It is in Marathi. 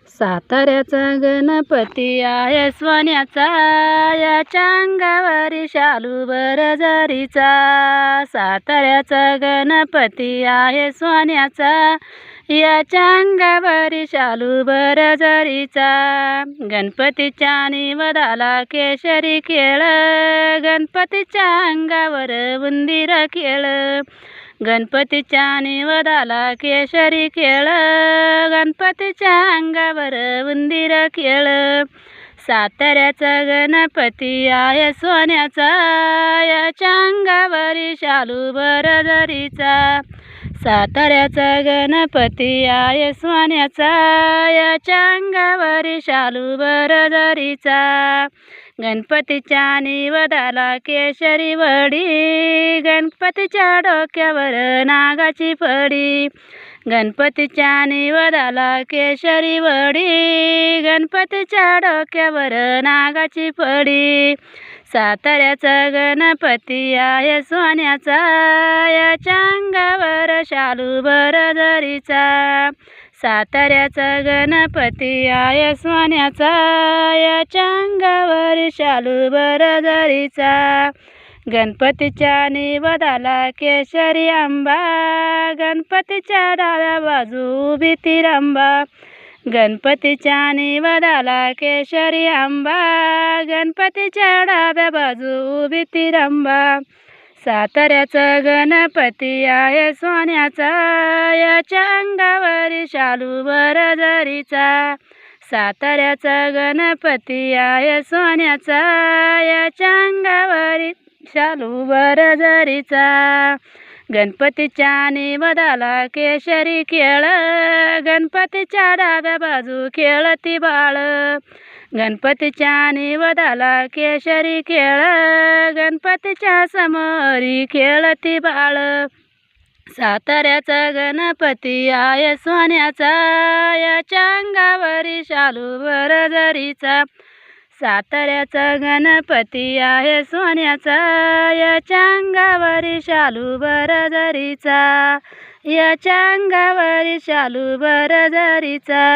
साताऱ्याचा गणपती आहे सोन्याचा, याच्या अंगावरी शालू बरजरीचा. साताऱ्याचा गणपती आहे सोन्याचा, याच्या अंगावरी शालू बरजरीचा. गणपतीच्या निवदाला केशरी खेळ, गणपतीच्या अंगावर उंदीर खेळ. गणपतीच्या निवदाला केशरी खेळ, गणपतीच्या अंगावर उंदीर खेळ. साताऱ्याचा गणपती आहे सोन्याचा, याच्या अंगावरी शालू बरजरीचा. साताऱ्याचा गणपती आहे सोन्याचा, याच्या अंगावरी शालू बरजरीचा. गणपतीच्या निवदाला केशरी वडी, गणपतीच्या डोक्यावर नागाची फडी. गणपतीच्या निवदाला केशरी वडी, गणपतीच्या डोक्यावर नागाची फडी. साताऱ्याचा गणपती आहे सोन्याचा, याच्या अंगावर शालू बरजरीचा. साताऱ्याचा गणपती आहे सोन्याचा, याच्या अंगावर शालू बरजरीचा. गणपतीच्या निवदाला केशरी आंबा, गणपतीच्या डाव्या बाजू उभी तिरंबा. गणपतीच्या निवदाला केशरी आंबा, गणपतीच्या डाव्या बाजू उभी तिरंबा. साताऱ्याचा गणपती आहे सोन्याचा, याच्या अंगावरी शालू बरजरीचा. साताऱ्याचा गणपती आहे सोन्याचा, याच्या अंगावरी शालू बरजरीचा. गणपतीच्या निवदाला केशरी खेळ, गणपतीच्या डाव्या बाजू खेळती बाळ. गणपतीच्या निवदाला केशरी खेळ, गणपतीच्या समोरी खेळती बाळ. साताऱ्याचा गणपती आहे सोन्याचा, याच्या अंगावरी शालू बरजरीचा. साताऱ्याचा गणपती आहे सोन्याचा, याच्या अंगावरी शालू बरजरीचा. याच्या अंगावरी शालू बरजरीचा.